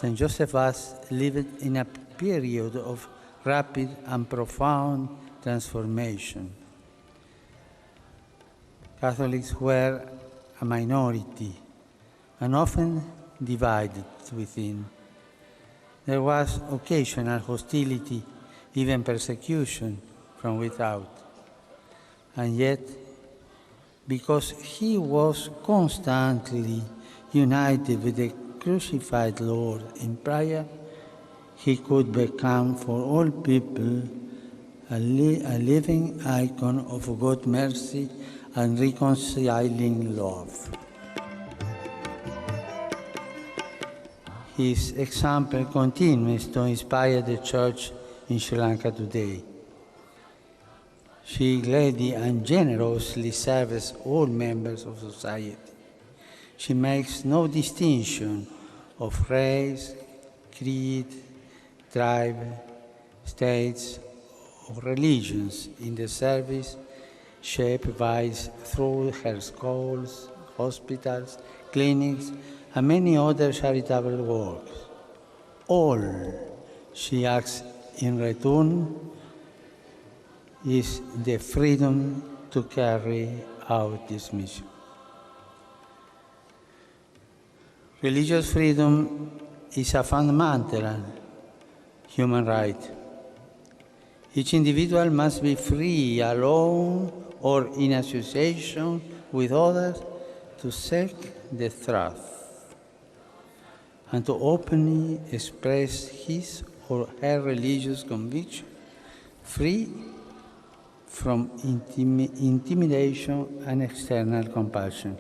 Saint Josephus lived in a period of rapid and profound transformation. Catholics were a minority and often divided within. There was occasional hostility, even persecution from without. And yet, because he was constantly united with the crucified Lord in prayer, he could become for all people a living icon of God's mercy and reconciling love. His example continues to inspire the Church in Sri Lanka today. She gladly and generously serves all members of society. She makes no distinction of race, creed, tribe, states, or religions in the service she provides through her schools, hospitals, clinics, and many other charitable works. All she asks in return is the freedom to carry out this mission. Religious freedom is a fundamental human right. Each individual must be free, alone or in association with others, to seek the truth and to openly express his or her religious conviction, free from intimidation and external compulsion.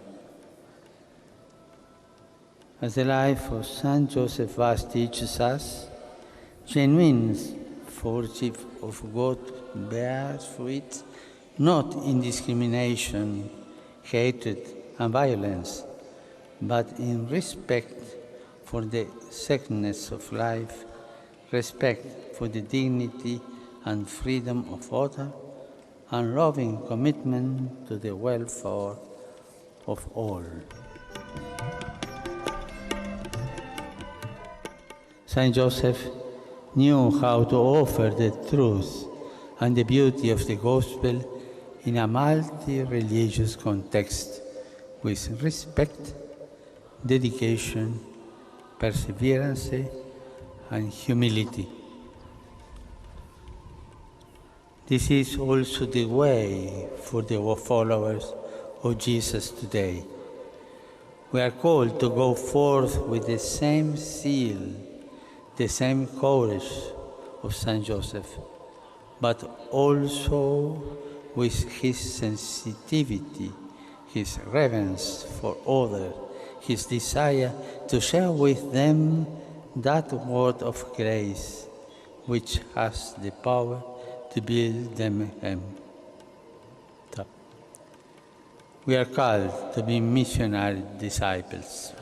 As the life of Saint Joseph Vaz teaches us, genuine worship of God bears fruit not in discrimination, hatred, and violence, but in respect for the sacredness of life, respect for the dignity and freedom of others, and loving commitment to the welfare of all. Saint Joseph knew how to offer the truth and the beauty of the gospel in a multi-religious context with respect, dedication, perseverance, and humility. This is also the way for the followers of Jesus today. We are called to go forth with the same zeal, the same courage of Saint Joseph, but also with his sensitivity, his reverence for others, his desire to share with them that word of grace which has the power to build them up. We are called to be missionary disciples.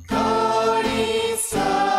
Carissa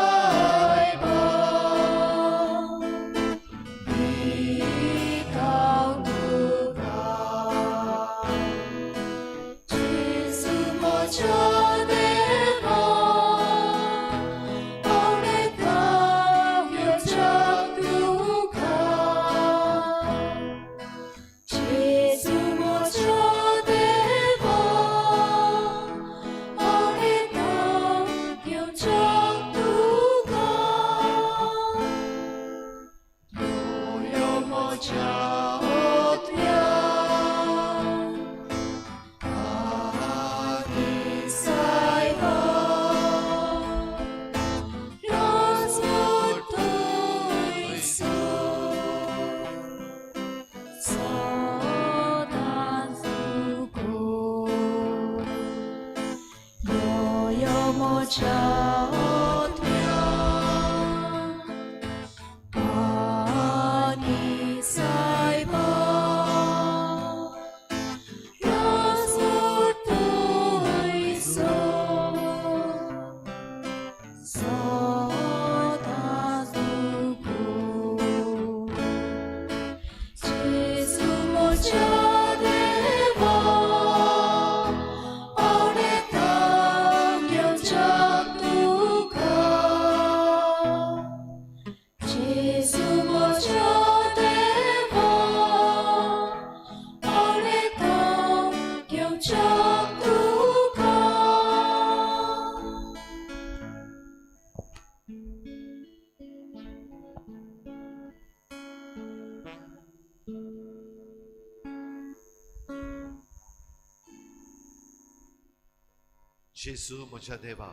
जेजू म्हज्या देवा,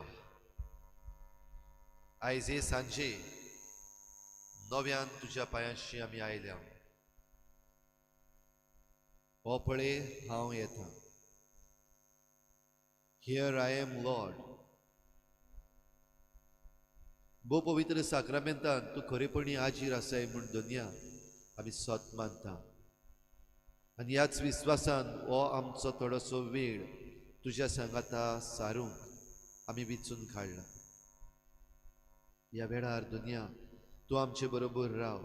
आयज हे सांजे नव्यान तुज्या पांयाशी आमी आयल्या. हो पळय हांव येता. Here I am lord. भोव पवित्र साक्रामेंतान तूं खरेपणी हाजीर आसाय म्हूण दोनया आमी सोत मानता. आनी ह्याच विस्वासान हो आमचो थोडोसो वेळ तुज्या सांगाता सारूंक आमी विचून काडला. ह्या वेळार दुनिया तूं आमचे बरोबर राव.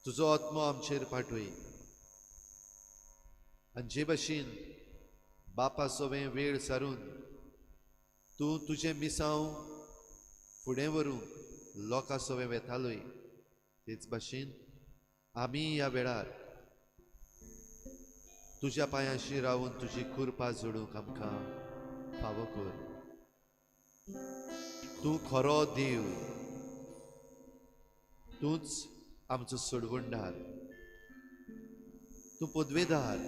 तुजो आत्मो आमचेर पाठय. आनी जे भाशेन बापा सोवें वेळ सारून तूं तुजें मिसांव फुडें व्हरूंक लोकां सोवें वेतालोय, तेच भाशेन आमी ह्या वेळार तुज्या पांयाशी रावन तुजी कृपा जोडूंक आमकां फावो कर. तूं खरो देव. तूंच आमचो सोडवणदार. तूं पदवेदार.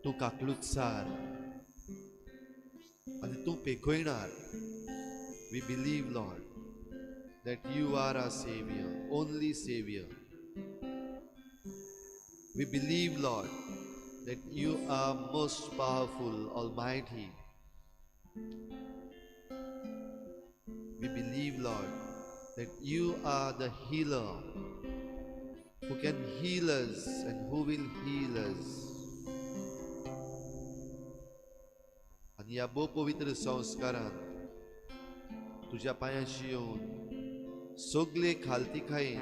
तूं काकलुतसार आनी तूं पेखयणार. We believe lord that you are our Savior, only Savior. We believe, Lord, that you are most powerful, almighty. We believe, Lord, that you are the healer who can heal us and who will heal us. आणि या भोव पवित्र संस्कारान तुज्या पांयाशी येवन सगळे खालतीकायेन,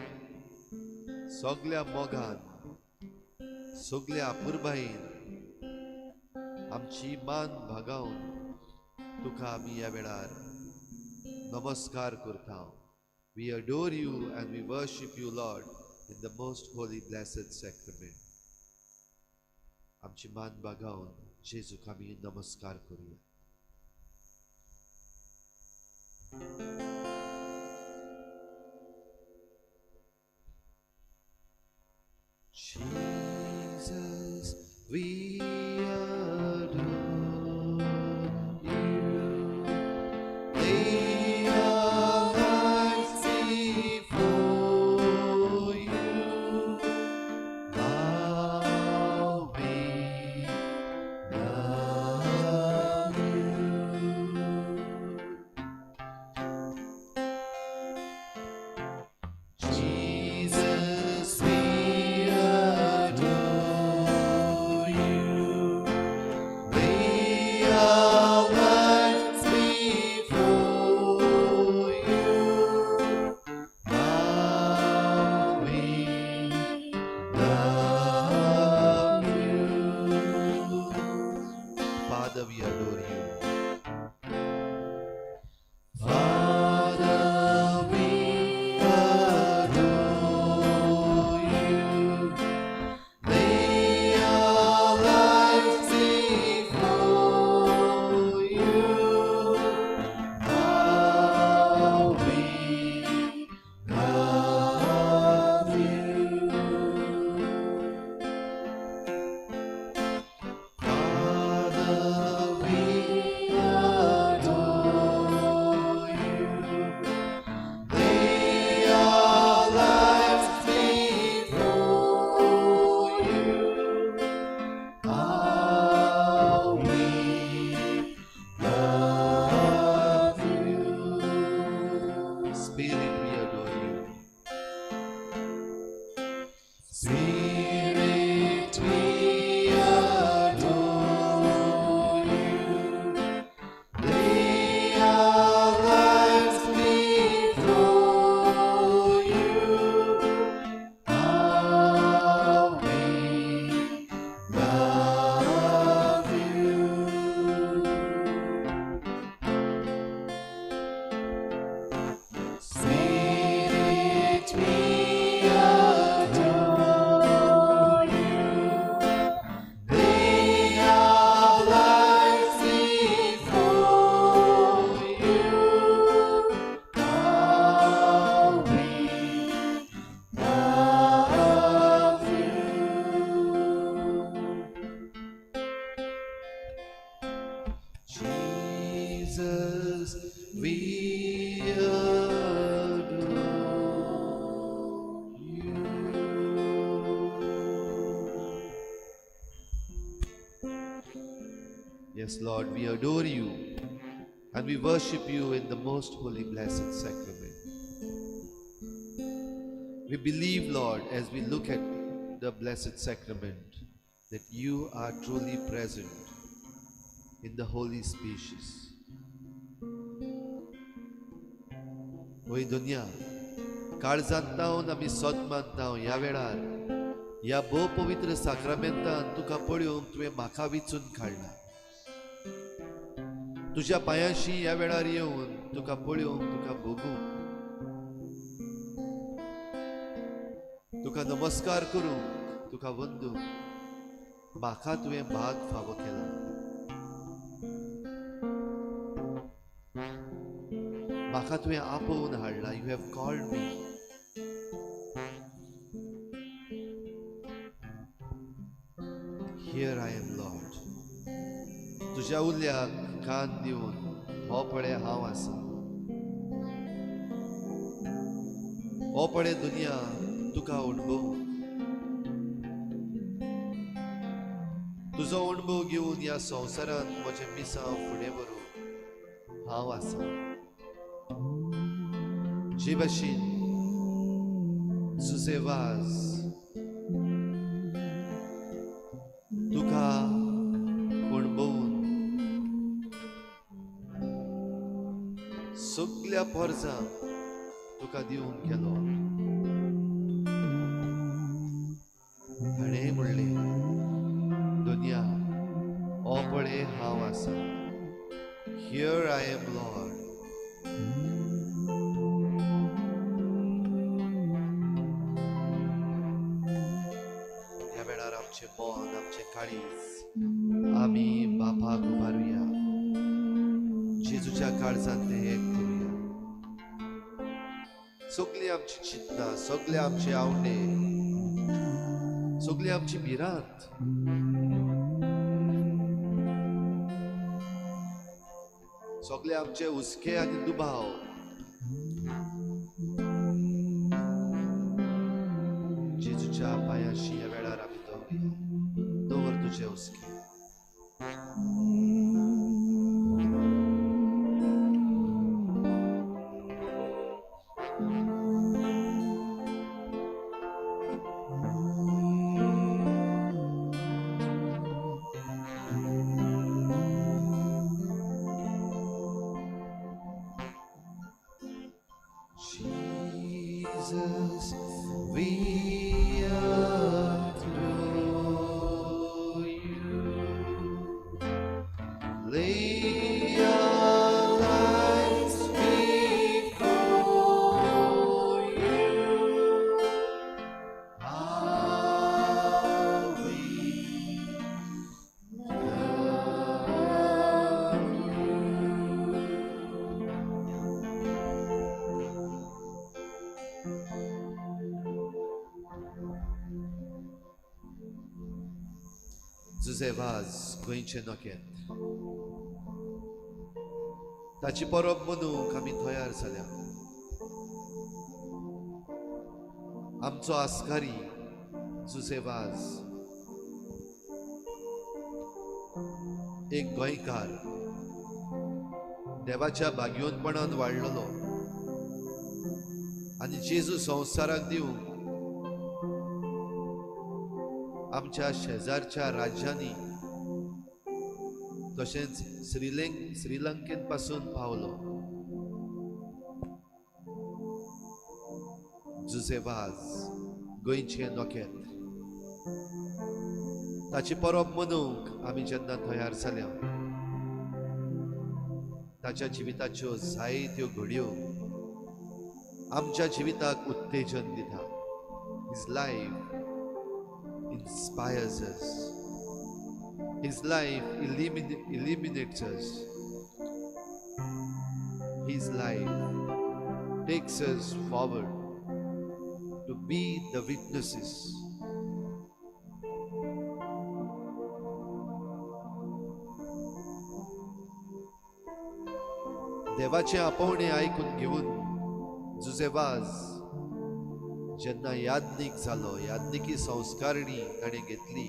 सगळ्या मोगान, सगळ्या आपुरबायेन आमची मान भागावन तुका आमी ह्या वेळार नमस्कार करता. We adore you and we worship you, Lord, in the most holy blessed sacrament. आमची मान भागावन जेजूक आमी नमस्कार करूया. Jesus, we adore you. Lay our lives before you. How we love you. Spirit, we adore you. Spirit, we adore you. Lay our lives before you. How we love you. Spirit, we adore you. Lay our lives before you. How we love you. Jesus, we adore you. Yes, Lord, we adore you and we worship you in the most holy, blessed sacrament. We believe, Lord, as we look at the blessed sacrament, that you are truly present in the holy species. होय दुनिया काळजांत रावन आमी सदमांत राव ह्या वेळार ह्या भोव पवित्र साक्रामेंतान तुका पळयोवंक तुवें म्हाका विचून काडला. तुज्या पांयाशी ह्या वेळार येवन तुका पळयोवंक तुका भोगूंक तुका नमस्कार करूंक तुका वंदूंक म्हाका तुवें भाग फावो केला. म्हाका तुवें आपोवन हाडला. You have called me. Here I am lord. तुज्या उल्याक कान दिवन हो पळय हांव आसा. हो पळय दुनिया तुका अणभव. तुजो अणभव घेवन ह्या संवसारांत म्हजें मिसांव फुडें व्हरूंक हांव आसा. जे भाशेन तुजे वाज तुका अणभवून सगळ्या पोरजांक तुका दिवून गेलो. ताणें म्हणलें दुनिया हो पळय हांव आसा. Here I am lord. ह्या वेळार आमचें मन आमचें काळीज आमी बापाक उबारुया. जेजूच्या काळजांत तें एक करुया. सगळीं आमची चिंतना, सगळे आमचे आवडे, सगळी आमची भिरांत सगळे आमचे हुस्के आनी दुबाव जेजूच्या पांयाशी ह्या वेळार आमी दवरुया. दवर तुजे हुस्के. Jesus, we adore you. Lay our lives before you. How we love you. तुझे वाज गोंयचे नोकेत. ताची परब मनूंक आमी तयार जाल्या. आमचो आस्कारी तुझे वाज एक गोंयकार देवाच्या भाग्योनपणान वाडलेलो. आनी जेजू संवसाराक दिवंक आमच्या शेजारच्या राज्यांनी तशेंच श्रीलंकेन पासून पावलो जुसेवाज गोंयचे नोकेत ताची परब मनवूंक आमी जेन्ना तयार जाल्या ताच्या जिविताच्यो जायत्यो घडयो आमच्या जिविताक उत्तेजन दिता. His life inspires us. His life illuminates us. His life takes us forward to be the witnesses. देवाचे आपोवणे आयकून घेऊन जुसेवाज जेन्ना याज्ञीक जालो, याज्ञिकी संस्कारणी ताणें घेतली.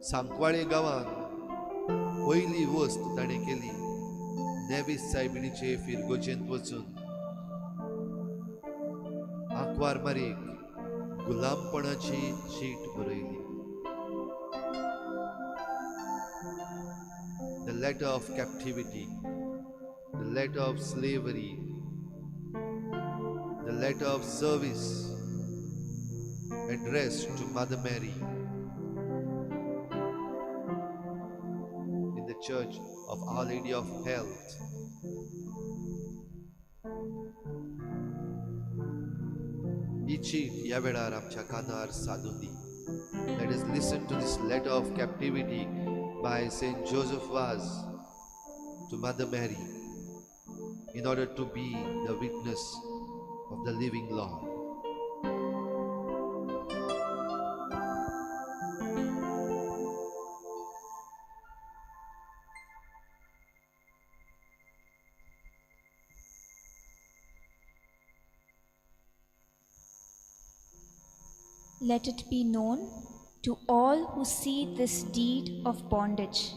सांकवाळे गांवांत पयली वस्त ताणें केली नेवीस सायबिणीचे फिरगोचेंत वचून आंकवारमारीक गुलामपणाची शीट बरयली. The letter of captivity, the letter of slavery, the letter of service addressed to Mother Mary in the Church of Our Lady of Health. He cheat ह्या वेळार आमच्या कानार सादून दी. Let us listen to this letter of captivity by Saint Joseph Vaz to Mother Mary in order to be the witness of the living Lord. Let it be known to all who see this deed of bondage,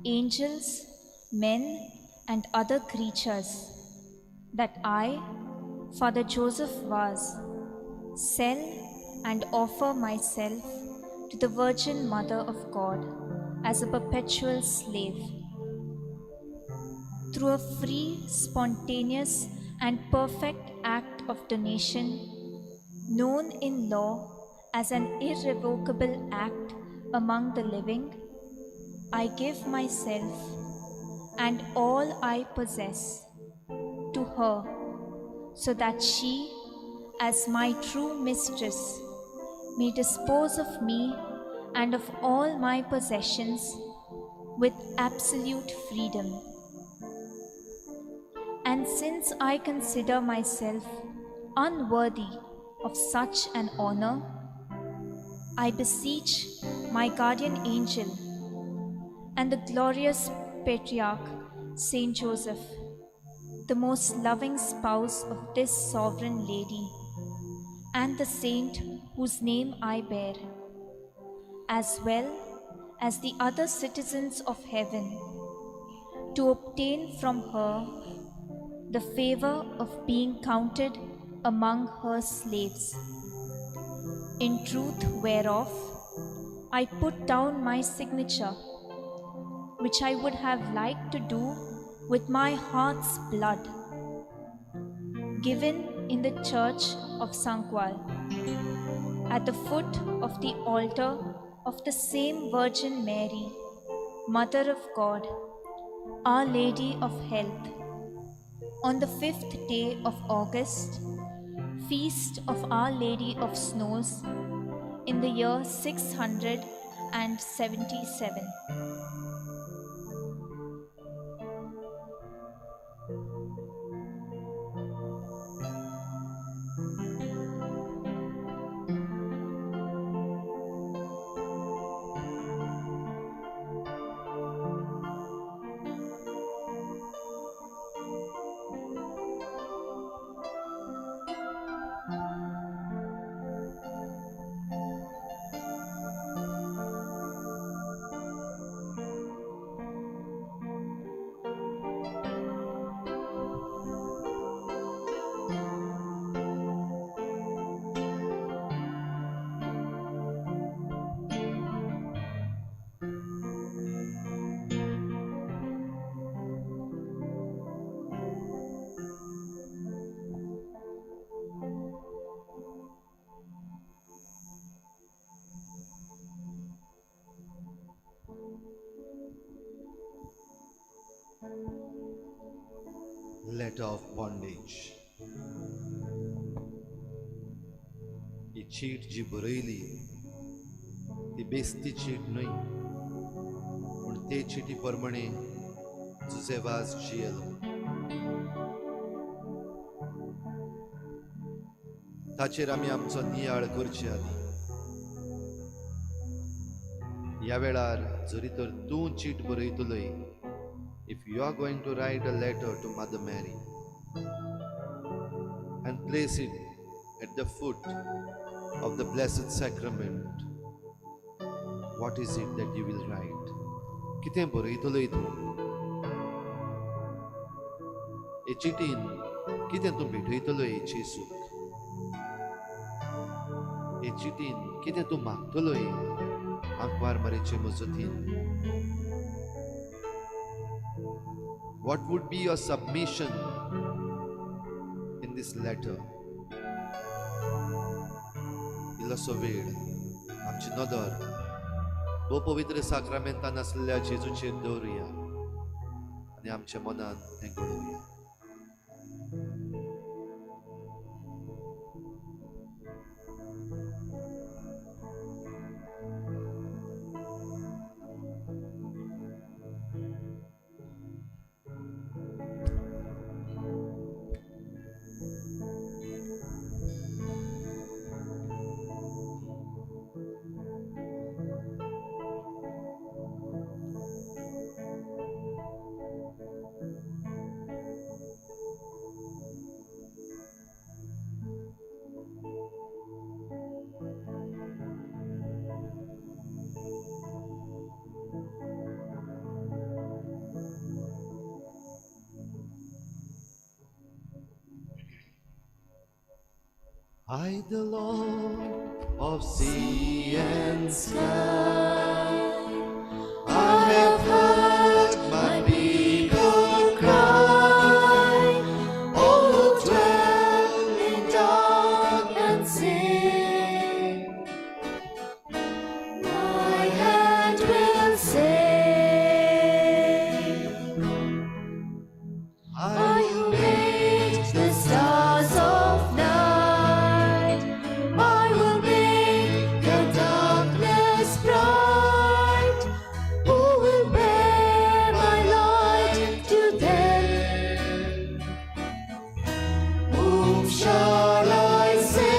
angels, men, and other creatures, that I, Father Joseph Vaz, sell and offer myself to the Virgin Mother of God as a perpetual slave. Through a free, spontaneous, and perfect act of donation, known in law as an irrevocable act among the living, I give myself and all I possess to her, so that she, as my true mistress, may dispose of me and of all my possessions with absolute freedom. And since I consider myself unworthy of such an honor, I beseech my guardian angel and the glorious patriarch Saint Joseph, the most loving spouse of this sovereign lady, and the saint whose name I bear, as well as the other citizens of heaven, to obtain from her the favor of being counted among her slaves, in truth whereof I put down my signature, which I would have liked to do with my heart's blood, given in the church of Sankwal, at the foot of the altar of the same Virgin Mary, Mother of God, Our Lady of Health, on the 5th day of August, Feast of Our Lady of Snows, in the year 677. letter of bondage. ही चीट जी बरयली ती बेस्ती cheat न्हय, पूण ते चिटी प्रमाणे तुझे वाज जियेलो. ताचेर आमी आमचो नियाळ करचे आदी ह्या वेळार जरी तर तूं cheat बरयतलोय, if you are going to write a letter to Mother Mary and place it at the foot of the Blessed Sacrament, what is it that you will write? कितें बरयतलोय तूं? हे चिटीन कितें तूं भेटयतलोय जेसूक? हे चिटीन कितें तूं मागतलोय आंकवार मारेचे मजतीन? What would be your submission in this letter? इल्लोसो वेळ आमची नदर भोव पवित्र साक्रामेंतान आसलेल्या जेजूचेर दवरुया आनी आमच्या मनान तें घडोवया. I, the Lord of sea and sky, I have heard my people cry, all who dwell in dark and sin. My hand will save. I who made the stars of night, I will make the darkness bright. Who will bear my light to them? Whom shall I send?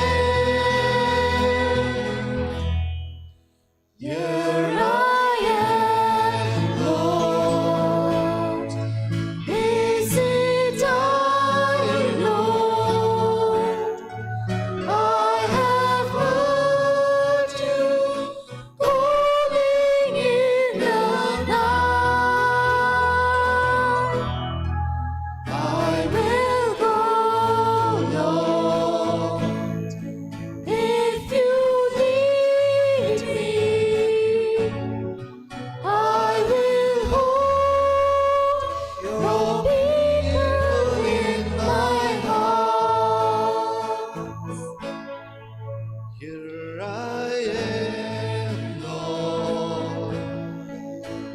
Here I am, Lord. Is it I, Lord? I have heard you calling in the night. I will go, Lord, if you lead me. I will hold your people in my heart. Here I am, Lord.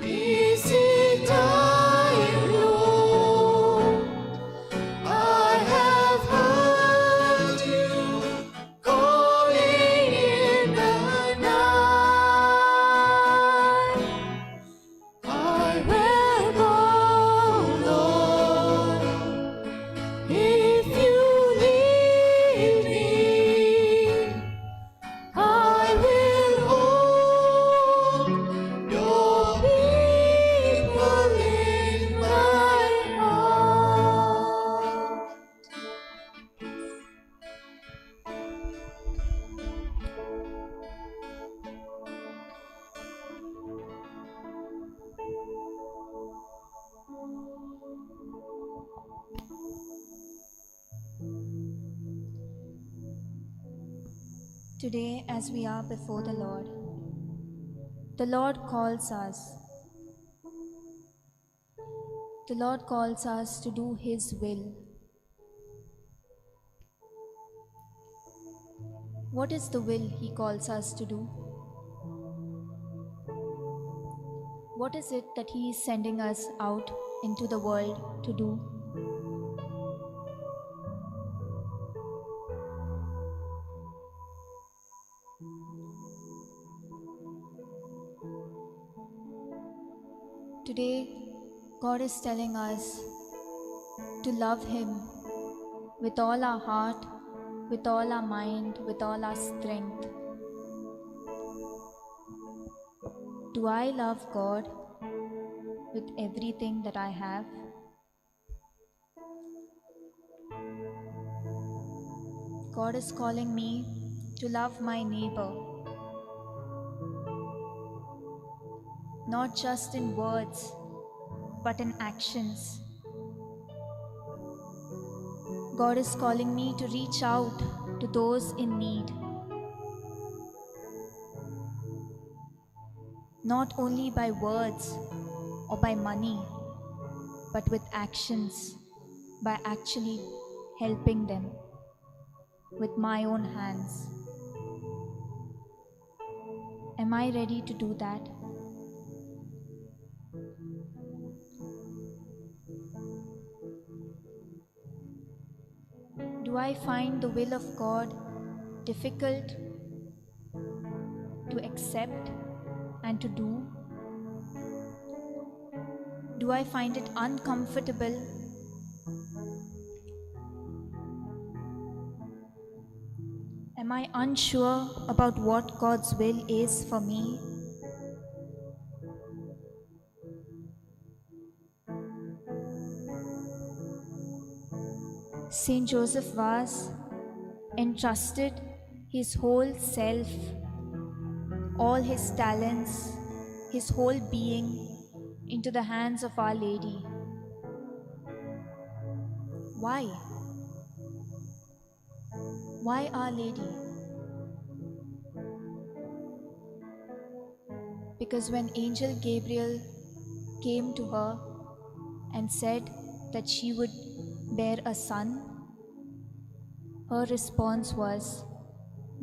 Is it I, Lord? I have heard you calling in the night. I will go, Lord, if you lead me. I will hold your people in my heart. Today, as we are before the Lord calls us. The Lord calls us to do His will. What is the will He calls us to do? What is it that He is sending us out into the world to do? Today, God is telling us to love Him with all our heart, with all our mind, with all our strength. Do I love God with everything that I have? God is calling me to love my neighbor, not just in words, but in actions. God is calling me to reach out to those in need, not only by words or by money, but with actions, by actually helping them with my own hands. Am I ready to do that? Do I find the will of God difficult to accept and to do? Do I find it uncomfortable? Am I unsure about what God's will is for me? Saint Joseph Vaz entrusted his whole self, all his talents, his whole being into the hands of Our Lady. Why? Why Our Lady? Because when Angel Gabriel came to her and said that she would bear a son, her response was,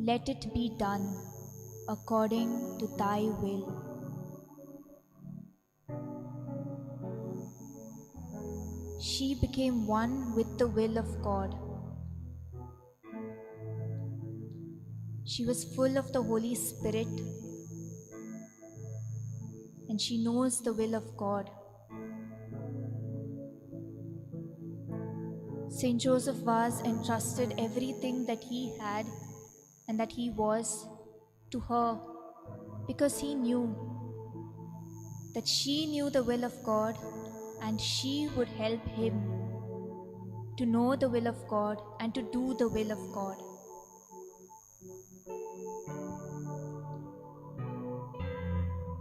"Let it be done according to thy will." She became one with the will of God. She was full of the Holy Spirit and she knows the will of God. Saint Joseph Vaz entrusted everything that he had and that he was to her because he knew that she knew the will of God and she would help him to know the will of God and to do the will of God.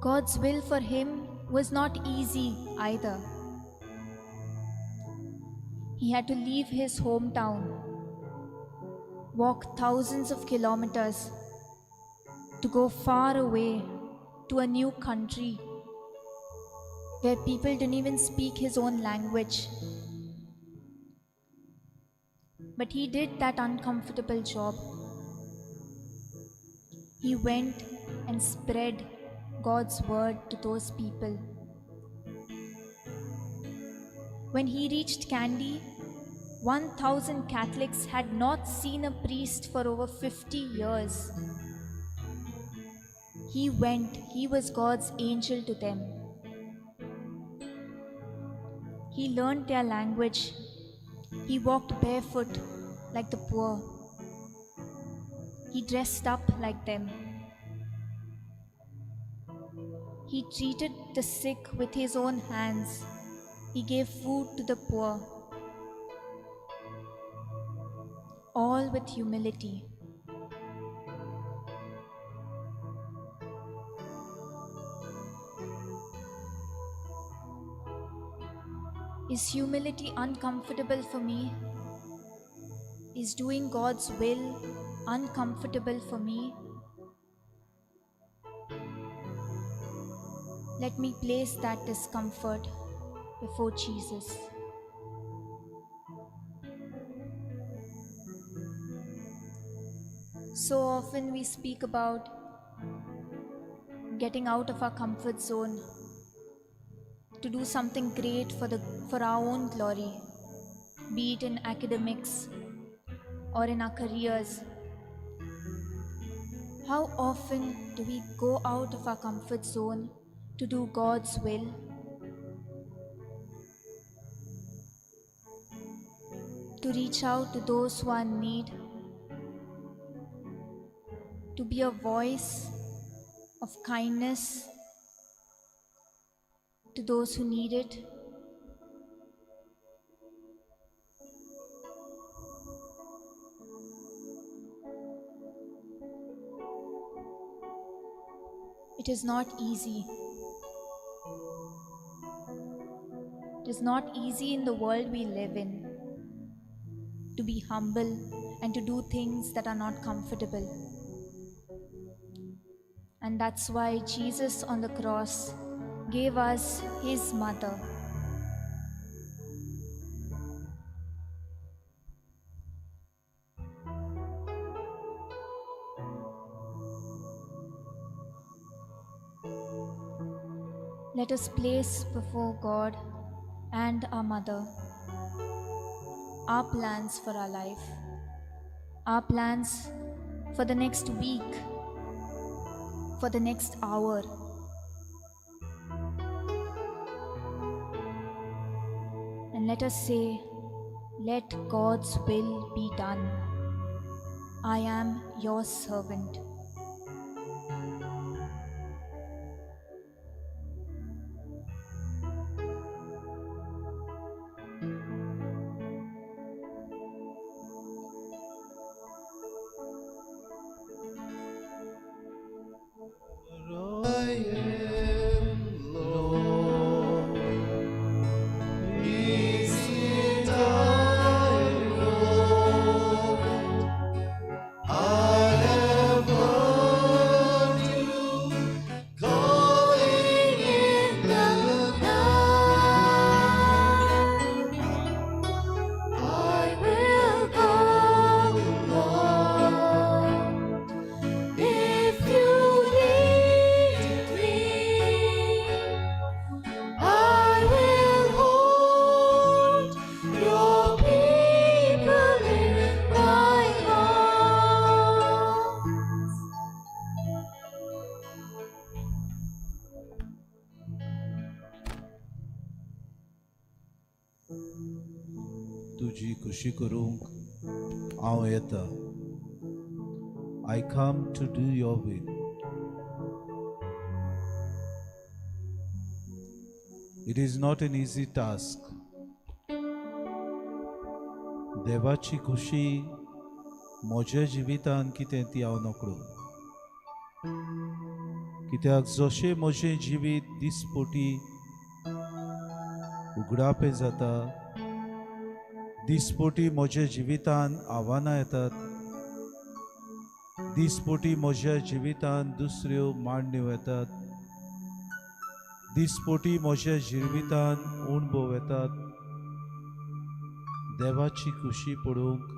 God's will for him was not easy either. He had to leave his hometown, walk thousands of kilometers to go far away to a new country where people didn't even speak his own language. But he did that uncomfortable job. He went and spread God's word to those people. When he reached Kandy, 1,000 Catholics had not seen a priest for over 50 years. He went, he was God's angel to them. He learned their language. He walked barefoot like the poor. He dressed up like them. He treated the sick with his own hands. He gave food to the poor. All with humility. Is humility uncomfortable for me? Is doing God's will uncomfortable for me? Let me place that discomfort before Jesus. So often we speak about getting out of our comfort zone to do something great for our own glory, be it in academics or in our careers. How often do we go out of our comfort zone to do God's will? to reach out to those who are in need, to be a voice of kindness to those who need it. It is not easy. It is not easy in the world we live in to be humble and to do things that are not comfortable. And that's why Jesus on the cross gave us his mother. Let us place before God and our mother our plans for our life, our plans for the next week, for the next hour. And let us say, let God's will be done. I am your servant. I am Lord. Is it I, Lord? I have heard you calling in the night. I will go, Lord, if you lead me. I will hold your people in my arms. तुझी खुशी करूंक हांव येता. I come to do your will. It is not an easy task. देवाची खुशी म्हज्या जिवितान कितें ती हांव नकळो. कित्याक जशें म्हजें जिवीत दिसपोटी उगडापे जाता, दिसपोटी म्हज्या जिवितान आव्हानां येतात, दिसपोटी म्हज्या जिवितान दुसऱ्यो मांडण्यो येतात, दिसपोटी म्हज्या जिवितान अणभव येतात. देवाची खुशी पळोवंक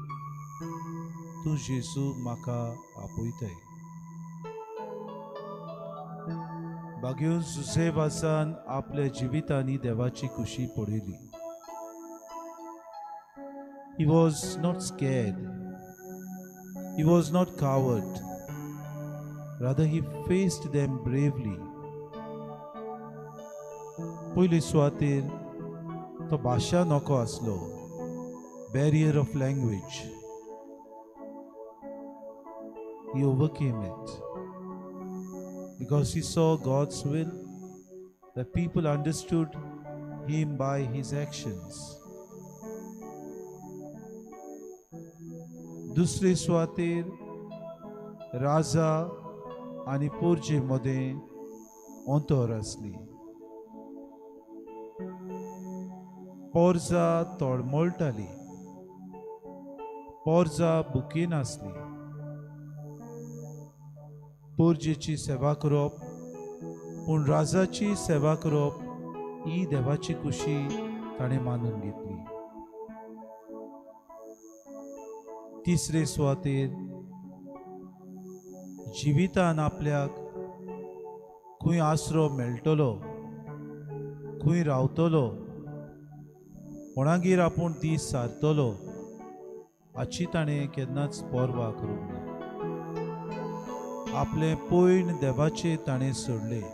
तूं जेजू म्हाका आपयताय. बागेवन जुसेवासान आपल्या जिवितांनी देवाची खुशी पळयली. He was not scared. He was not coward. Rather, he faced them bravely. पयली सुवातेर तो भाशा नको आसलो, barrier of language. He overcame it because he saw God's will, that people understood him by his actions. दुसरे सुवातेर राजा आनी पोरजे मदें अंतर आसली. पोरजा तळमळटाली, पोरजा बुकीन आसली. पोरजेची सेवा करप पूण राजाची सेवा करप ही देवाची खुशी ताणें मानून घेतली. तिसरे सुवातेर जिवितान आपल्याक खंय आसरो मेळटलो, खंय रावतलो, कोणागेर आपूण दीस सारतलो हाची ताणें केन्नाच पर्वा करूंक ना. आपलें पयण देवाचेर ताणें सोडलें.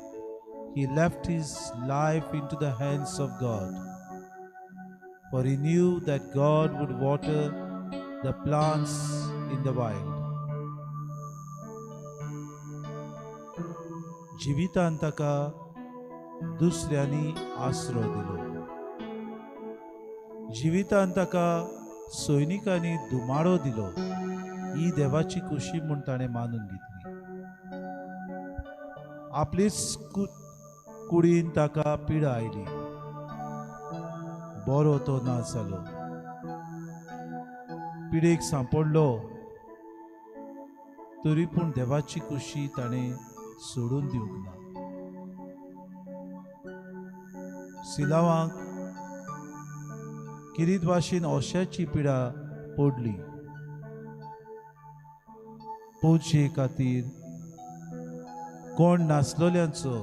He left his life into the hands of God. for he knew that God would water the plants in the wild. जिवितांत ताका दुसऱ्यांनी आसरो दिलो. जिवितांत ताका सैनिकांनी दुमाळो दिलो. ही देवाची कुशी म्हूण ताणें मानून घेतली. आपलीच कुडीन ताका पिडा आयली. बरो तो ना जालो. पिडेक सांपडलो तरी पूण देवाची कुशी ताणें सोडून दिवंक ना. सिलावांक किरीत भाशेन ओश्याची पिडा पडली. पोचे खातीर कोण नासलोल्यांचो,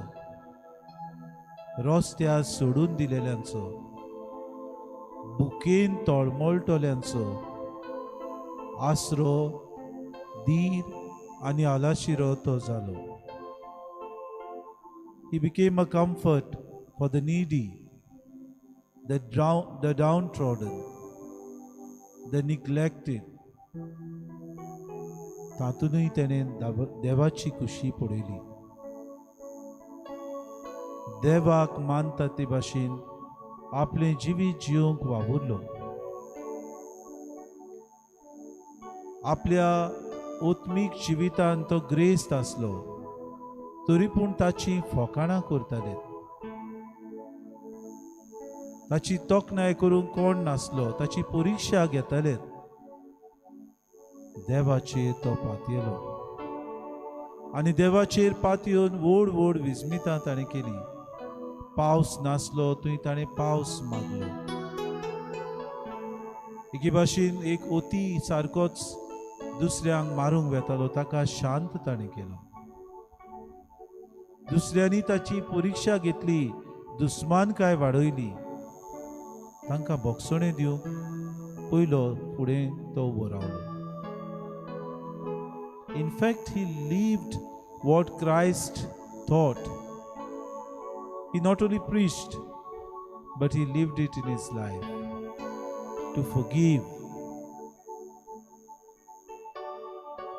रस्त्यार सोडून दिलेल्यांचो, बुकेन तळमळटोल्यांचो आसरो, धीर आनी आलाशिरो तो जालो. He became a comfort for the needy, the downtrodden, the neglected. तातूनय तेणें देवाची कुशी पळयली. देवाक मानता ते भाशेन आपलें जिवीत जिवंक वावुरलो. आपल्या ओत्मीक जिवितांत तो ग्रेस्त आसलो तरी पूण ताची फोकाणां करताले. ताची तोखणाय करूंक कोण नासलो. ताची परिक्षा घेताले. देवाचेर तो पातयेलो आनी देवाचेर पातयेवन व्हड व्हड विस्मितां ताणें केली. पावस नासलो थंय ताणें पावस मागलो. एके भाशेन एक ओती सारकोच दुसऱ्यांक मारूंक वेतालो ताका शांत ताणें केलो. दुसऱ्यांनी ताची परिक्षा घेतली. दुस्मानकाय वाडयली. तांकां बोगसणे दिवंक पयलो फुडें तो उबो रावलो. In fact, he lived what Christ taught. He not only preached, but he lived it in his life. To forgive,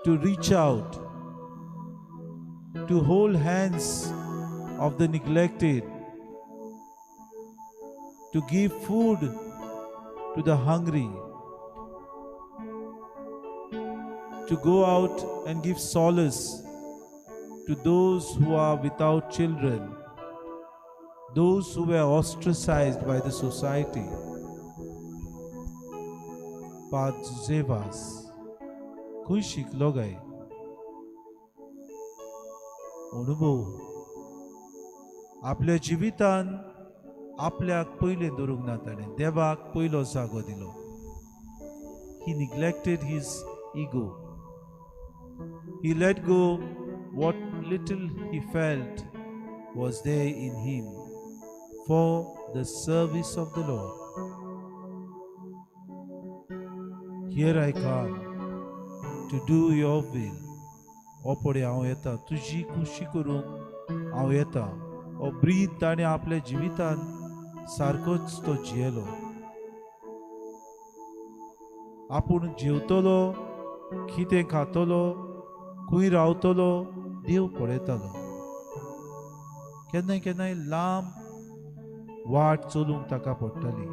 to reach out, to hold hands of the neglected, to give food to the hungry, to go out and give solace to those who are without children, those who were ostracized by the society. Padzevas खंय शिकलो गाय. अनुभव आपल्या जिवितान आपल्याक पयलें दवरूंक ना. ताणें देवाक पयलो जागो दिलो. He neglected his ego. He let go what little he felt was there in him for the service of the Lord. Here I come to do your will. ओपडे हांव येता तुजी खुशी करूंक हांव येता. हो ब्रीद ताणें आपल्या जिवितान सारकोच तो जियेलो. आपूण जेवतलो, कितें खातलो, खंय रावतलो देव पळयतालो. केन्नाय केन्नाय लांब वाट चलूंक ताका पडटाली.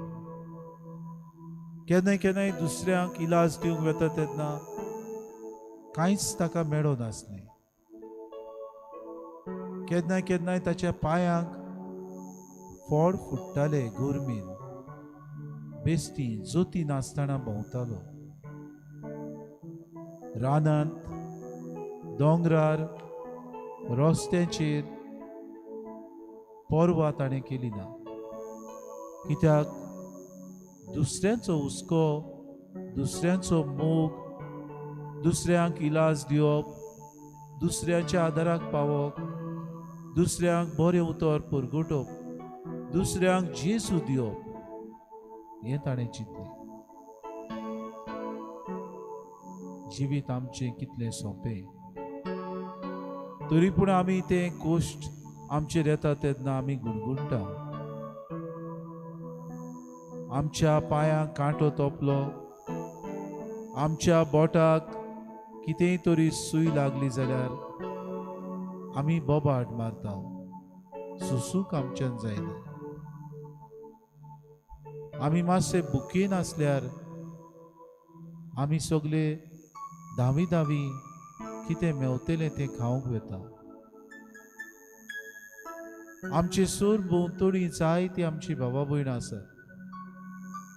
केन्नाय केन्नाय दुसऱ्यांक इलाज दिवंक वेता तेन्ना कांयच ताका मेळो नासलें. केन्नाय केन्नाय ताच्या पांयांक फोड फुट्टाले गरमेन. बेश्टी जोती नासतना भोंवतालो. रानांत, दोंगरार, रस्त्याचेर परवा ताणें केली ना. कित्याक दुसऱ्यांचो हुस्को, दुसऱ्यांचो मोग, दुसऱ्यांक इलाज दिवप, दुसऱ्याच्या आदाराक पावप, दुसऱ्यांक बरें उतर परगटप, दुसऱ्यांक जेसू दिवप हें ताणें चिंतलें. जिवीत आमचें कितलें सोंपें. तरी पूण आमी तें कोश्ट आमचेर येता तेन्ना आमी गुणगुणटा. आमच्या पांयांक कांटो तोपलो, आमच्या बोटाक कितेंय तरी सूय लागली जाल्यार आमी बोबाड मारता, सुसूक आमच्यान जायना. आमी मातशे भुकेन आसल्यार आमी सगळे धावी धावी कितें मेवतलें तें खावंक वेता. आमचे सूर भोंवतणी जायतीं आमची भावा भयणां आसात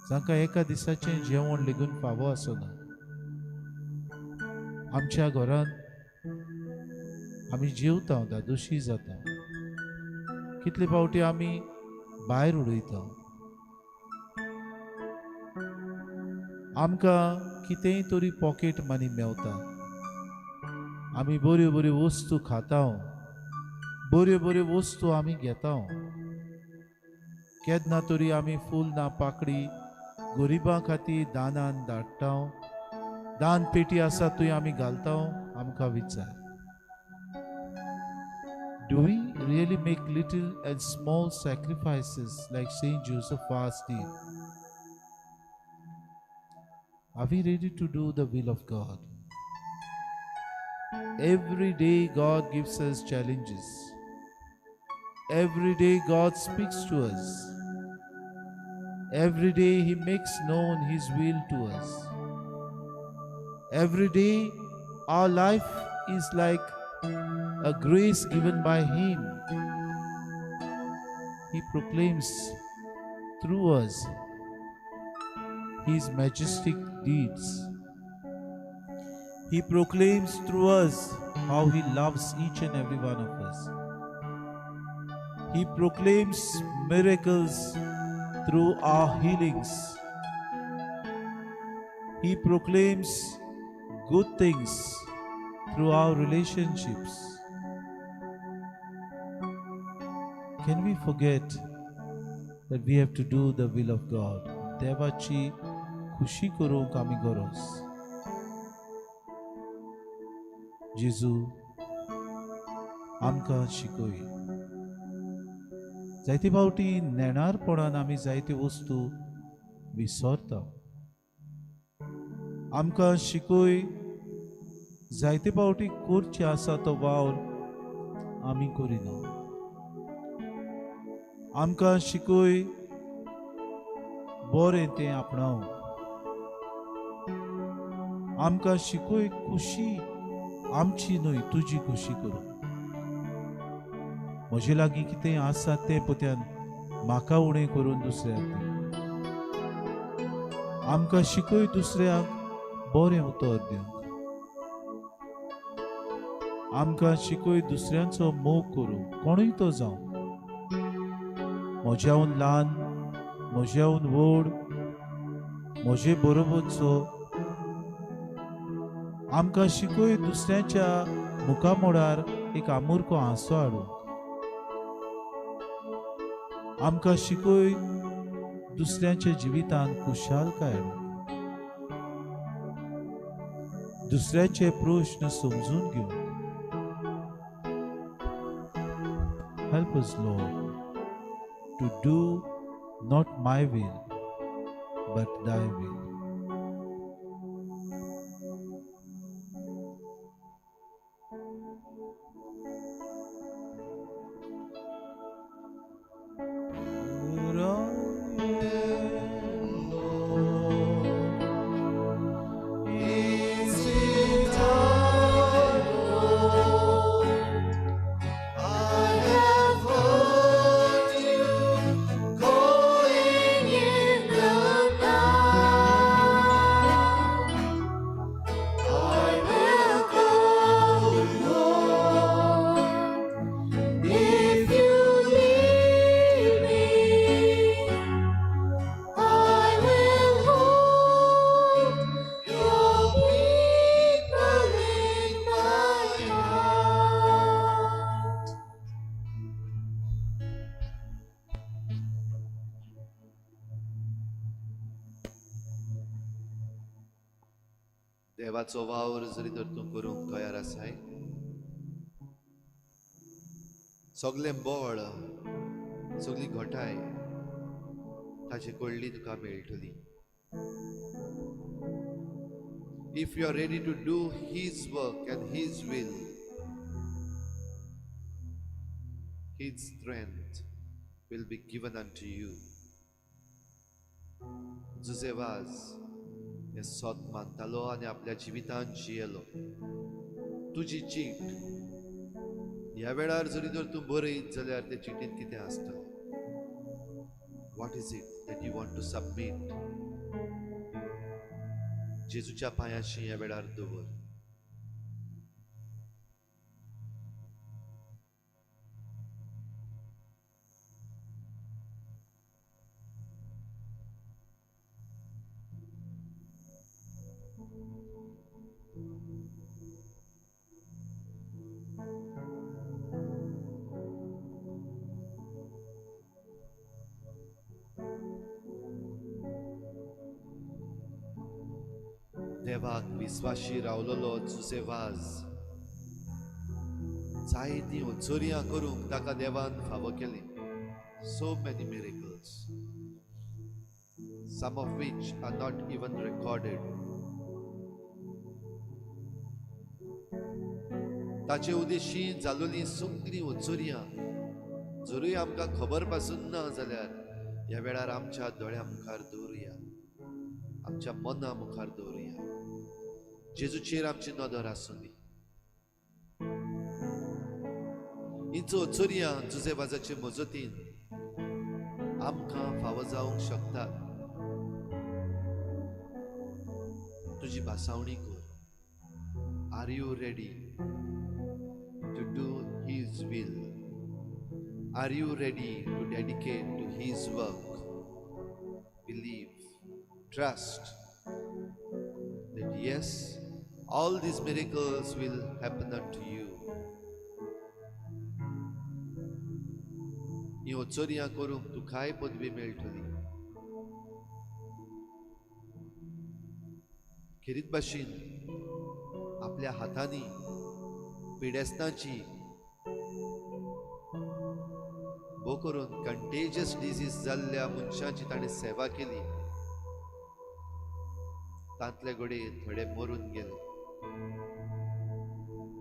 जांकां एका दिसाचें जेवण लेगून फावो आसना. आमच्या घरांत आमी जेवता, धादोशी जाता, कितले फावटी आमी भायर उडयता. आमकां कितेंय तरी पॉकेट मनी मेवता, आमी बऱ्यो बऱ्यो वस्तू खाता, बऱ्यो बऱ्यो वस्तू आमी घेता. केन्ना तरी आमी फूल ना पाकडी गरिबां खातीर दानान धाडटा, दान पेटी आसा थंय आमी घालता. आमकां विचार, do we really make little and small sacrifices like Saint Joseph did? Are we ready to do the will of God? Every day God gives us challenges. Every day God speaks to us. Every day He makes known His will to us. Every day our life is like a grace given by Him. He proclaims through us His majestic deeds. He proclaims through us how He loves each and every one of us. He proclaims miracles through our healings. He proclaims good things through our relationships. Can we forget that we have to do the will of God? देवाची खुशी करूंक आमी गरज. जेजू आमकां शिकय. जायते फावटी नेणारपणान आमी जायत्यो वस्तू विसरता. आमकां शिकय, जायते फावटी करचे आसा तो वावर आमी करिना. आमकां शिकय बरें तें आपणावंक. आमकां शिकय खुशी आमची न्हय तुजी खुशी करूंक. म्हजे लागीं कितें आसा तें पोत्यान म्हाका उणें करून दुसऱ्याक दी. आमकां शिकय दुसऱ्याक बरें उतर दिवंक. आमकां शिकय दुसऱ्यांचो मोग करूंक, कोणूय तो जावं, म्हज्याहून ल्हान, म्हज्याहून व्हड, म्हजे बरोबरचो. आमकां शिकय दुसऱ्याच्या मुखामोडार एक आमुर्को हांसो हाडूंक. आमकां शिकय दुसऱ्याच्या जिवितांत खुशालकाय हाडूंक. दुसऱ्याचे प्रश्न समजून घेवंक. Help us, Lord, to do not my will, but thy will. देवाचो वावर जरी तर तूं करूंक तयार आसाय. सगळें बळ, सगळी घटाय ताची कडली तुका मेळटली. If you are ready to do His work and His will, His strength will be given unto you. जुझेवाज हे सोत मानतालो आनी आपल्या जिवितांत जियेलो. तुजी चीट ह्या वेळार जरी तर तूं बरयत जाल्यार ते चिटीन कितें आसतलें? What is it that you want to submit? जेजूच्या पांयाशी ह्या वेळार दवर. देवाक विश्वासी रावलोलो जुझेवाज जायतीं ओचोरियां करूंक ताका देवान फावो केली. So many miracles, some of which are not even recorded. ताचे उदेशी जालोलीं सगळीं ओचोरियां जरूय आमकां खबर पासून ना जाल्यार ह्या वेळार आमच्या दोळ्या मुखार दवरुया, आमच्या मना मुखार दवरुया. जेजूचेर आमची नदर आसूं दी. इंचो ओचोरियां जुझेवाजाचे मजतीन आमकां फावो जावंक शकतात. तुजी भासावणी कर. Are you ready to do His will? Are you ready to dedicate to His work? Believe, trust that yes, all these miracles will happen unto you. ही ओचोरियां करूंक तुकाय पदवी मेळटली. खेरीत भाशेन आपल्या हातांनी पिडेस्तांची भो करून कंटेजियस डिजीज जाल्ल्या मनशांची ताणें सेवा केली. तांतले घोडे थोडे मरून गेले,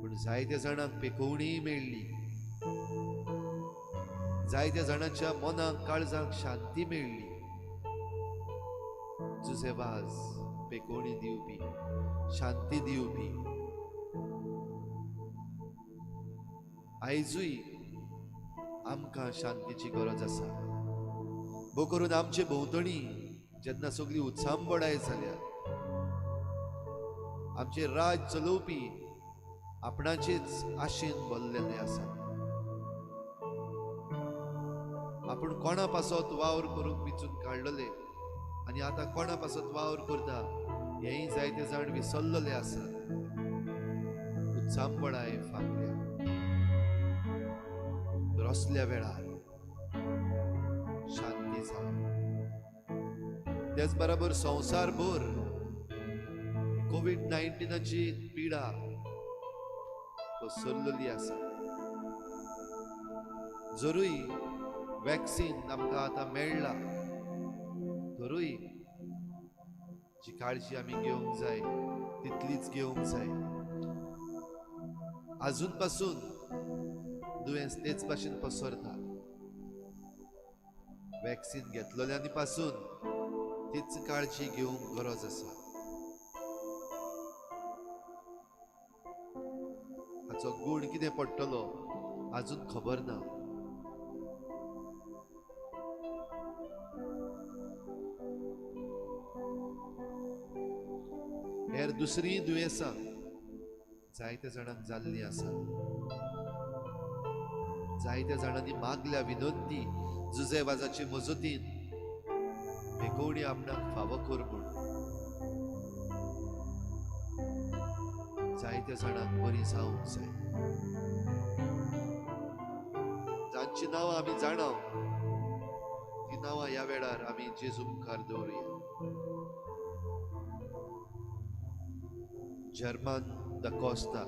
पूण जायत्या जाणांक पेकोवणी मेळ्ळी. जायत्या जाणांच्या मनाक काळजाक शांती मेळ्ळी. जुझेवाज पेकोवणी दिवपी, शांती दिवपी. आयजूय आमकां शांतीची गरज आसा. भो करून आमचे भोंवतणी जेन्ना सगळी उत्सांबडाय जाल्या, आमचे राज चलोवपी आपणाचेच आशेन भरलेले आसात. आपूण कोणा पासत वावर करूंक विचून काडलेले आनी आतां कोणा पासत वावर करता हेय जायते जाण विसरलेले आसात. उत्सांबडाय फागल्या रसल्या वेळार शांती जाय. त्याच बरोबर संवसारभर कोविड-19ची पिडा पसरलेली आसा. जरूय वॅक्सीन आमकां आतां मेळ्ळा, तरूय जी काळजी आमी घेवंक जाय तितलीच घेवंक जाय. अजून पासून दुयेंस तेच भाशेन पसरता. वॅक्सीन घेतलेल्यांनी पासून तीच काळजी घेवंक गरज आसा. हाचो गूण कितें पडटलो अजून खबर ना. हेर दुसरी दुयेंसां जायत्या जाणांक जाल्ली आसा. जायत्या जाणांनी मागल्या विनंती जुझेवाजाची मजतीन पेकोवणी आपणाक फावो कर म्हूण. जायत्या जाणांक बरी जावंक जाय. जांची नांवां आमी जाणाव ती नांवां ह्या वेळार आमी जेजू मुखार दवरुया. जर्मान द कॉस्ता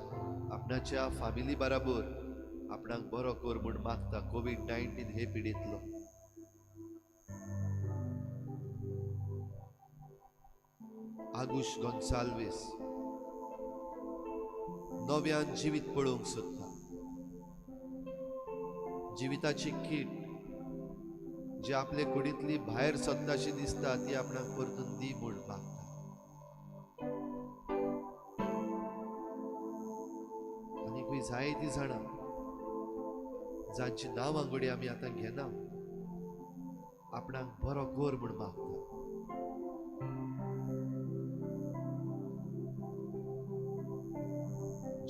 आपणाच्या फामिली बराबर आपणाक बरो कर म्हूण मागता. कोविड-19 हे पिडीतलो. आगुश गोन्साल्वीस नव्यान जिवीत पळोवंक सोदता. जिविताची कीट जी आपले कुडींतली भायर सत्ताशी दिसता ती आपणाक परतून दी म्हूण मागता. आनीकूय जायतीं जाणां जांची नांवां घडी आमी आतां घेना आपणाक बरो कोर म्हूण मागता.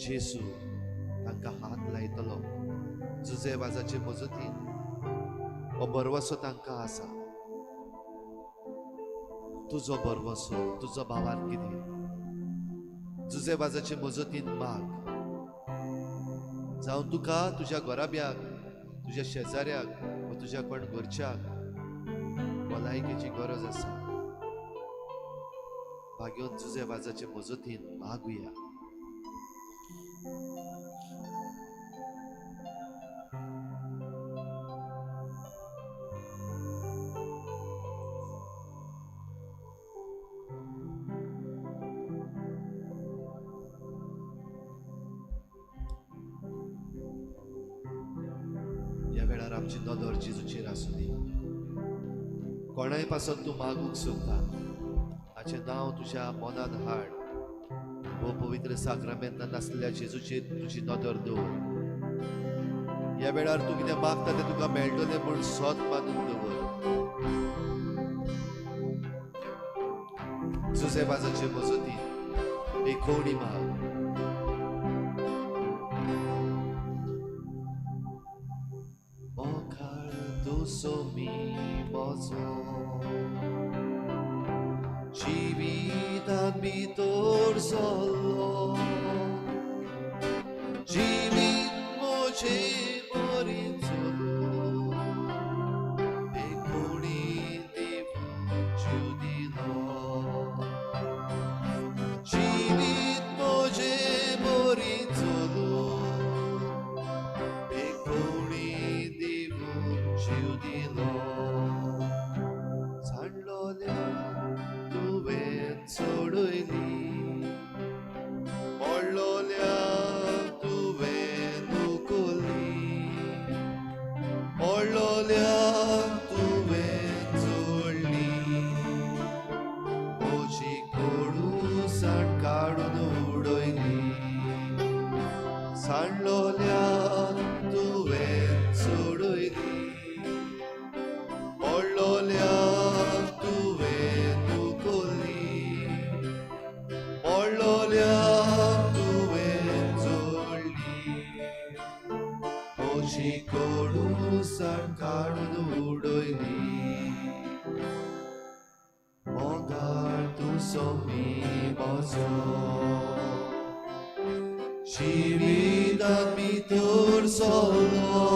जेसू तांकां हात लायतलो. जुजेबाजाचे मजतीन हो बरवसो तांकां आसा. तुजो बरवसो तुजो भावार्थ कितें जुजेबाजाचे मजतीन माग. जावं तुका तुज्या घोराब्याक तुज्या शेजाऱ्याक वा तुज्या कोण घरच्याक भलायकेची गरज आसा. भाग्योन जुजेबाजाचे मजतीन मागुया. ह्या वेळार आमची नदर जेजूचेर आसूं दी. कोणाय पासून तूं मागूंक सोदता हाचें नांव तुज्या मनान हाड. हो पवित्र साक्रामेंतान आसलेल्या जेजूचेर तुजी नदर दवर. ह्या वेळार तूं कितें मागता तें तुका मेळटलें म्हूण सोत मानून दवर. जुजेबाजाचे मजतीन एक कोणी माग. सोमी मोजो जिवितान भितर सरलो. जिवीत म्हजे बरी चलो. कोणी देव जीव दिलो. जिवीत म्हजे बरी चलो. कोणी देव जीव दिलो. सांडलोल्या तुवें सोडयली. पडलोल्या तुवें दुखोली. पडलोल्या तुवें जोडली. म्हजी कडूसाण काडून उडयली. सांडलोल्या तुवें सोडयली. पडलोल्या तुवें दुखोली. पडलोल्या तुवें जोडली. म्हजी कडूसाण काडून उडयली. मोगाळ तूं सोमी म्हजो. जिवितान भितर सरलो.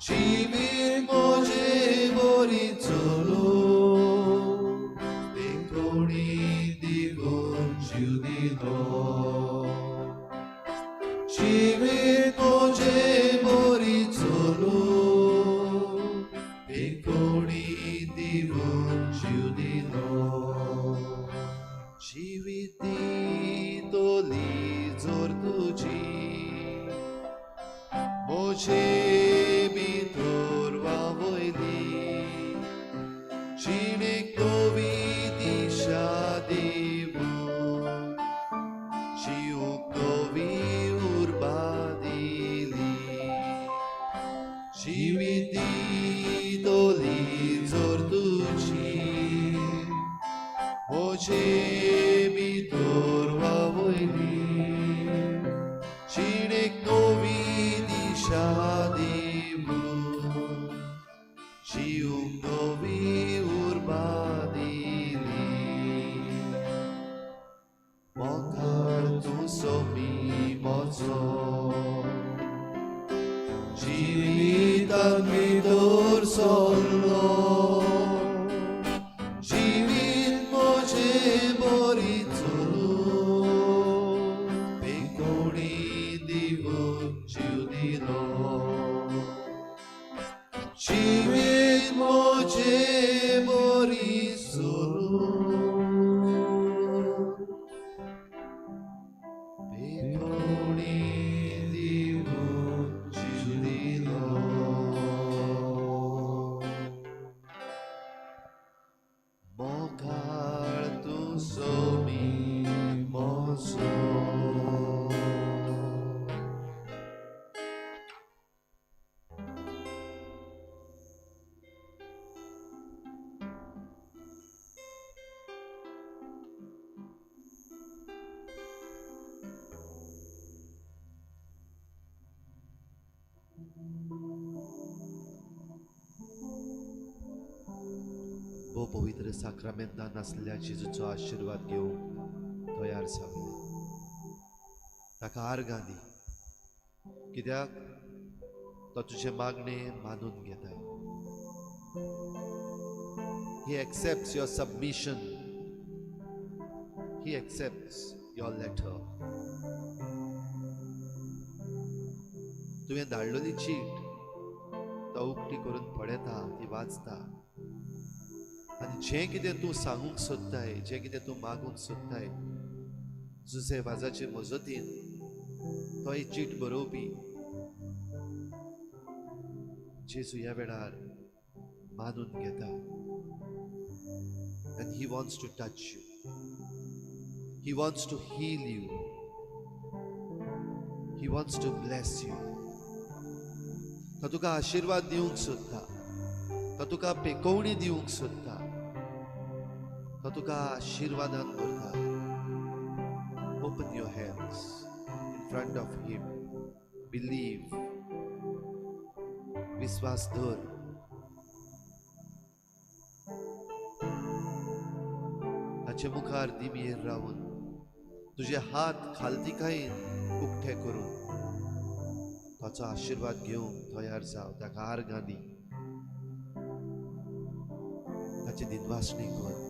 जिवीत म्हजे बरी चलो. कोणी दिवून जीव दिलो. जिवीत म्हजे बरी चलो. कोणी दिवून जीव दिलो. जिविती तोली जोर तुजी म्हजे भितर वावयली. जिणेक नवी दिशा दिवून जिवूक नवी उर्बा दिली. जिविती तोली जोर तुजी म्हजे भितर वावयली. जिणेक नवी दिशा दिवून जिवूक नवी उर्बा दिली. मोगाळ तूं सोमी म्हजो. जिवितान भितर सरलो. जिवीत म्हजे बरी चलो. कोणी दिवून जीव दिलो. जिवीत म्हजे बरी चलो. वो पवित्र साक्रामेंतान आसलेल्या जेजूचो आशीर्वाद घेवंक तयार जावले. ताका आर्गां दी, कित्याक तो तुजे मागणे मानून घेता. He accepts your submission. He accepts your letter. तुवें धाडलेली चीट तो उक्ती करून पळयता, ती वाचता. आनी जें कितें तूं सांगूंक सोदताय, जें कितें तूं मागूंक सोदताय, जुजे वाजाचे मजतीन तो ही चीट बरोवपी जेजू ह्या वेळार मानून घेता. And he wants to touch you. He wants to heal you. He wants to bless you. तो तुका आशीर्वाद दिवंक सोदता. तो तुका पेकोवणी दिवंक सोदता. तो तुका आशीर्वादान भरता. Open your hands in front of him. Believe. विश्वास धर. ताचे मुखार दिमेर रावन तुझे हात खालतिकायेन उक्ते करून ताचो आशीर्वाद घेवंक तयार जाव. ताका आर्गां दी. ताची दिनवासणी कर.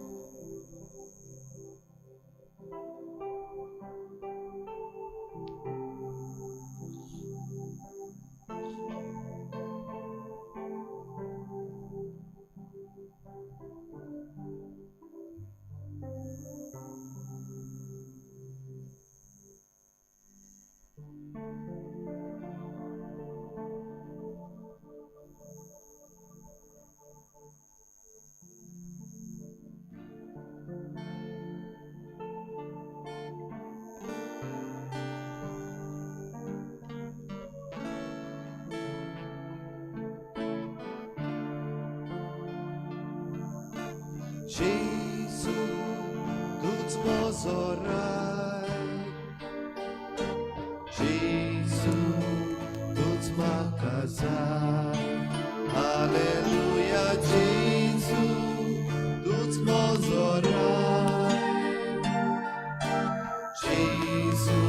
Jezu, tuż pozoraj. Jezu, tuż makazaj. Alleluja, Jezu, tuż pozoraj. Jezu,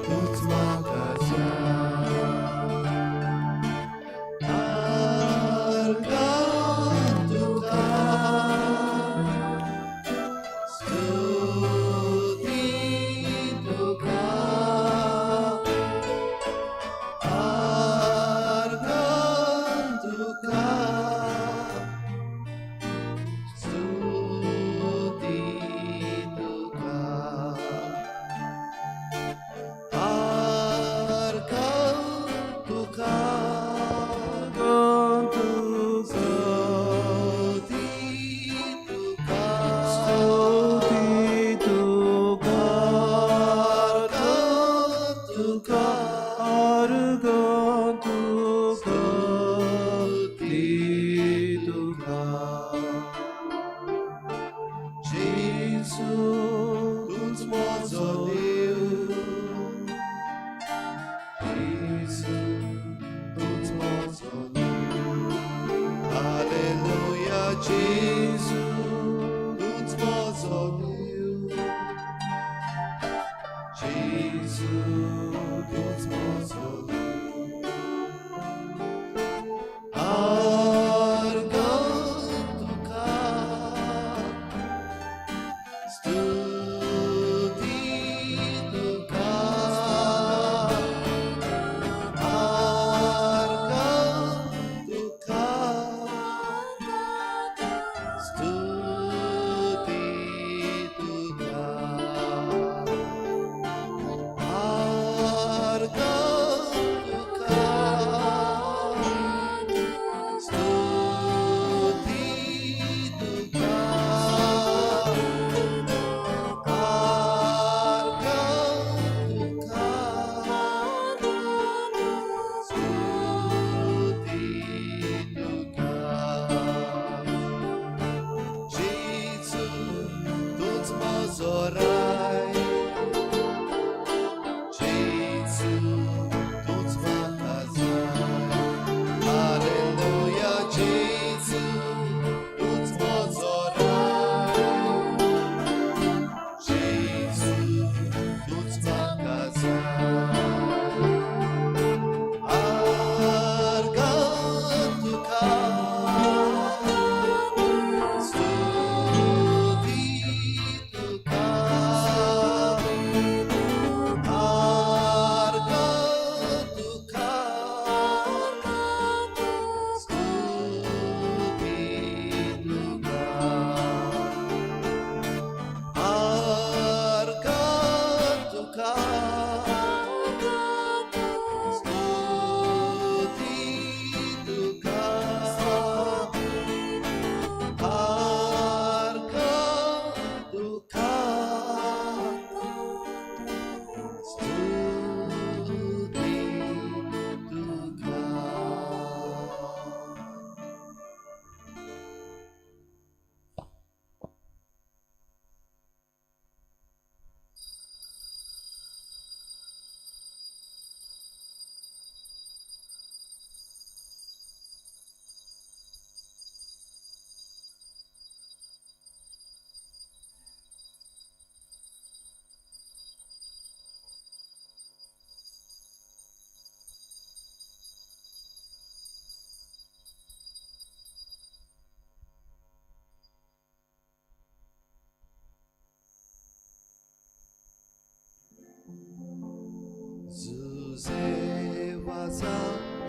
tuż makazaj. Arga जोराय जेजू तूच म्हाका जाय हालेलुया जेजू तूच म्हजो राय जेजू तूच म्हाका जाय आर्गां तुका स्तुती तुका आर्गां तुका स्तुती तुका आर्गां तुका स्तुती तुका आर्गां तुका स्तुती तुका. तुझे वाजा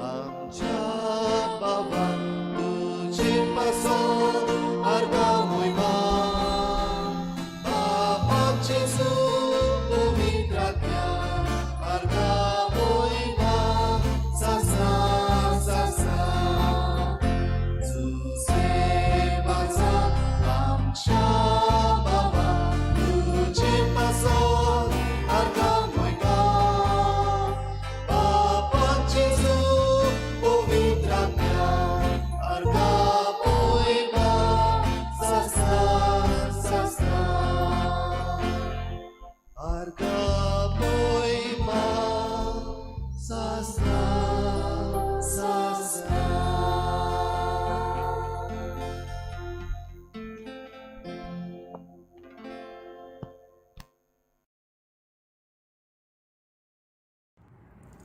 आमच्या बाबा तुझे पासून आर्गां मोहिमा बापाचे पवित्रात्म्या आर्गां मोहिमा सासा सासा तुझे वाजा आमच्या बाबा तुझे पासून आर्गां मोहिमा बापाचे पवित्रात्म्या आर्गां मोहिमा सासा सासा आर्गां मोहिमा सासा सासा.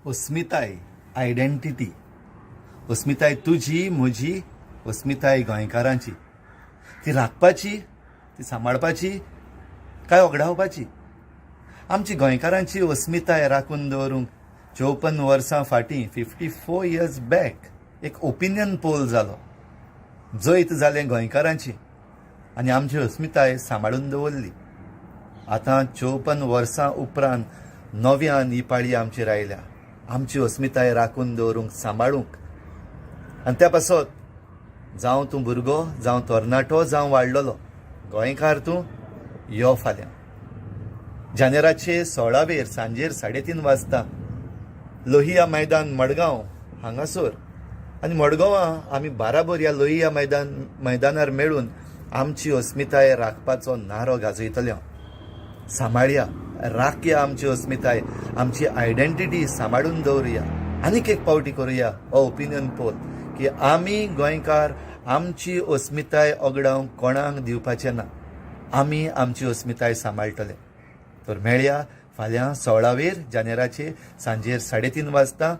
अस्मिताय आयडेंटिटी अस्मिताय तुजी म्हजी अस्मिताय गोंयकारांची ती राखपाची ती सांबाळपाची काय ओगडावपाची आमची गोंयकारांची अस्मिताय राखून दवरूंक 54 वर्सां फाटीं 54 years बॅक एक ओपिनियन पोल जालो जैत जालें गोंयकारांची आनी आमची अस्मिताय सांबाळून दवरली. आतां 54 वर्सां उपरांत नव्यान ही पाळी आमचेर आयल्या आमची अस्मिताय राखून दवरूंक सांबाळूंक आनी त्या पासत जावं तूं भुरगो जावं तरणाटो जावं वाडलोलो गोंयकार तूं यो फाल्यां जानेराचे 16 सांजेर 3:30 वाजता लोहिया मैदान मडगांव हांगासर आनी मडगांवां आमी बाराबर ह्या लोहिया मैदानार मेळून आमची अस्मिताय राखपाचो नारो गाजयतले. सांबाळया राखया आमची अस्मिताय आमची आयडेंटिटी सांबाळून दवरुया. आनीक एक पावटी करुया हो ओपिनियन पोल की आमी गोंयकार आमची अस्मिताय ओगडावंक कोणाक दिवपाचें ना. आमी आमची अस्मिताय सांबाळटले. तर मेळया फाल्यां 16 जानेराचे सांजेर 3:30 वाजता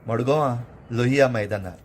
मडगांवां लोहिया मैदानार.